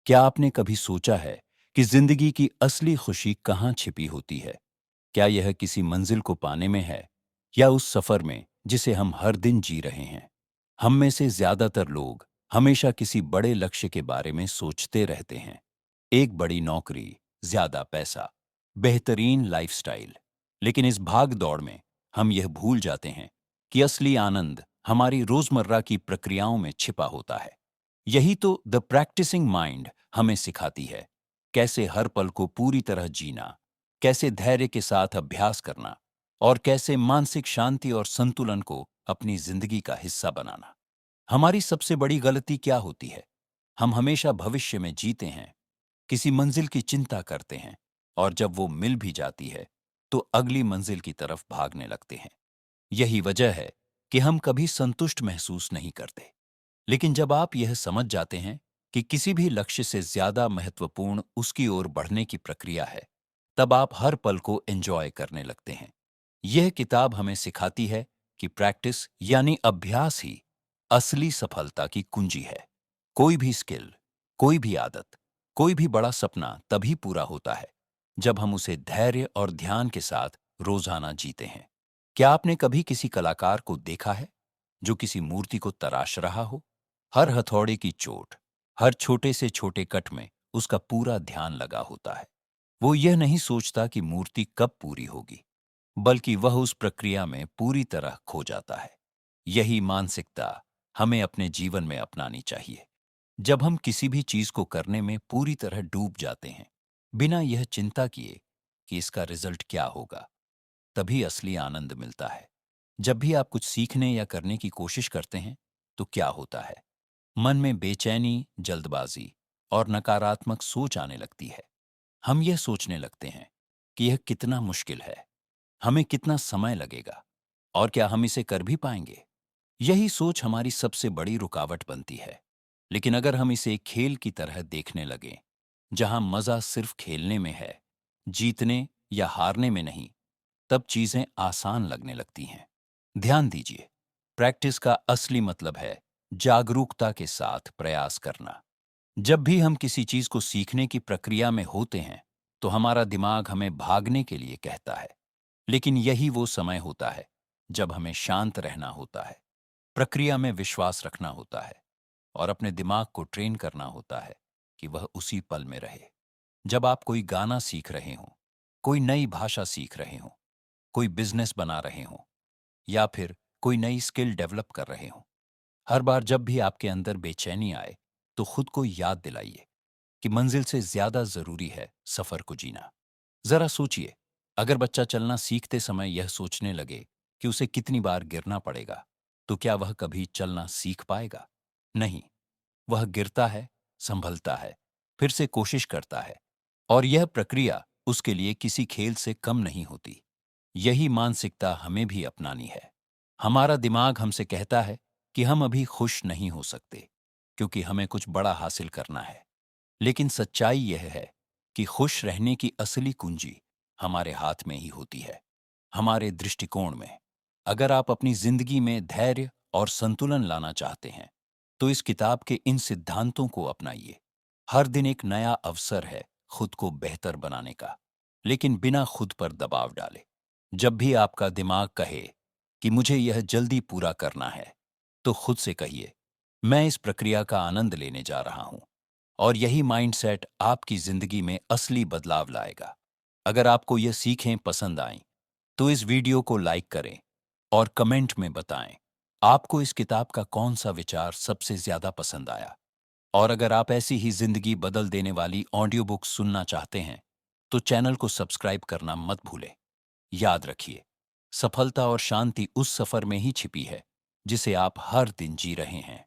क्या आपने कभी सोचा है कि जिंदगी की असली खुशी कहाँ छिपी होती है? क्या यह किसी मंजिल को पाने में है या उस सफर में जिसे हम हर दिन जी रहे हैं? हम में से ज्यादातर लोग हमेशा किसी बड़े लक्ष्य के बारे में सोचते रहते हैं। एक बड़ी नौकरी, ज्यादा पैसा, बेहतरीन लाइफस्टाइल। लेकिन इस भाग दौड़ में हम यह भूल जाते हैं कि असली आनंद हमारी रोजमर्रा की प्रक्रियाओं में छिपा होता है। यही तो द प्रैक्टिसिंग माइंड हमें सिखाती है। कैसे हर पल को पूरी तरह जीना, कैसे धैर्य के साथ अभ्यास करना और कैसे मानसिक शांति और संतुलन को अपनी जिंदगी का हिस्सा बनाना। हमारी सबसे बड़ी गलती क्या होती है? हम हमेशा भविष्य में जीते हैं, किसी मंजिल की चिंता करते हैं और जब वो मिल भी जाती है तो अगली मंजिल की तरफ भागने लगते हैं। यही वजह है कि हम कभी संतुष्ट महसूस नहीं करते। लेकिन जब आप यह समझ जाते हैं कि किसी भी लक्ष्य से ज्यादा महत्वपूर्ण उसकी ओर बढ़ने की प्रक्रिया है, तब आप हर पल को एंजॉय करने लगते हैं। यह किताब हमें सिखाती है कि प्रैक्टिस यानी अभ्यास ही असली सफलता की कुंजी है। कोई भी स्किल, कोई भी आदत, कोई भी बड़ा सपना तभी पूरा होता है जब हम उसे धैर्य और ध्यान के साथ रोजाना जीते हैं। क्या आपने कभी किसी कलाकार को देखा है जो किसी मूर्ति को तराश रहा हो? हर हथौड़े की चोट, हर छोटे से छोटे कट में उसका पूरा ध्यान लगा होता है। वो यह नहीं सोचता कि मूर्ति कब पूरी होगी, बल्कि वह उस प्रक्रिया में पूरी तरह खो जाता है। यही मानसिकता हमें अपने जीवन में अपनानी चाहिए। जब हम किसी भी चीज को करने में पूरी तरह डूब जाते हैं, बिना यह चिंता किए कि इसका रिजल्ट क्या होगा, तभी असली आनंद मिलता है। जब भी आप कुछ सीखने या करने की कोशिश करते हैं, तो क्या होता है? मन में बेचैनी, जल्दबाजी और नकारात्मक सोच आने लगती है। हम यह सोचने लगते हैं कि यह कितना मुश्किल है, हमें कितना समय लगेगा और क्या हम इसे कर भी पाएंगे। यही सोच हमारी सबसे बड़ी रुकावट बनती है। लेकिन अगर हम इसे एक खेल की तरह देखने लगें, जहां मजा सिर्फ खेलने में है, जीतने या हारने में नहीं, तब चीजें आसान लगने लगती हैं। ध्यान दीजिए, प्रैक्टिस का असली मतलब है जागरूकता के साथ प्रयास करना। जब भी हम किसी चीज को सीखने की प्रक्रिया में होते हैं, तो हमारा दिमाग हमें भागने के लिए कहता है। लेकिन यही वो समय होता है जब हमें शांत रहना होता है, प्रक्रिया में विश्वास रखना होता है और अपने दिमाग को ट्रेन करना होता है कि वह उसी पल में रहे। जब आप कोई गाना सीख रहे हों, कोई नई भाषा सीख रहे हों, कोई बिजनेस बना रहे हों या फिर कोई नई स्किल डेवलप कर रहे हों, हर बार जब भी आपके अंदर बेचैनी आए, तो खुद को याद दिलाइए कि मंजिल से ज्यादा जरूरी है सफर को जीना। जरा सोचिए, अगर बच्चा चलना सीखते समय यह सोचने लगे कि उसे कितनी बार गिरना पड़ेगा, तो क्या वह कभी चलना सीख पाएगा? नहीं। वह गिरता है, संभलता है, फिर से कोशिश करता है और यह प्रक्रिया उसके लिए किसी खेल से कम नहीं होती। यही मानसिकता हमें भी अपनानी है। हमारा दिमाग हमसे कहता है कि हम अभी खुश नहीं हो सकते क्योंकि हमें कुछ बड़ा हासिल करना है। लेकिन सच्चाई यह है कि खुश रहने की असली कुंजी हमारे हाथ में ही होती है, हमारे दृष्टिकोण में। अगर आप अपनी जिंदगी में धैर्य और संतुलन लाना चाहते हैं, तो इस किताब के इन सिद्धांतों को अपनाइए। हर दिन एक नया अवसर है खुद को बेहतर बनाने का, लेकिन बिना खुद पर दबाव डाले। जब भी आपका दिमाग कहे कि मुझे यह जल्दी पूरा करना है, तो खुद से कहिए, मैं इस प्रक्रिया का आनंद लेने जा रहा हूं। और यही माइंडसेट आपकी जिंदगी में असली बदलाव लाएगा। अगर आपको ये सीखें पसंद आएं, तो इस वीडियो को लाइक करें और कमेंट में बताएं आपको इस किताब का कौन सा विचार सबसे ज्यादा पसंद आया। और अगर आप ऐसी ही जिंदगी बदल देने वाली ऑडियो बुक सुनना चाहते हैं, तो चैनल को सब्सक्राइब करना मत भूलें। याद रखिए, सफलता और शांति उस सफर में ही छिपी है जिसे आप हर दिन जी रहे हैं।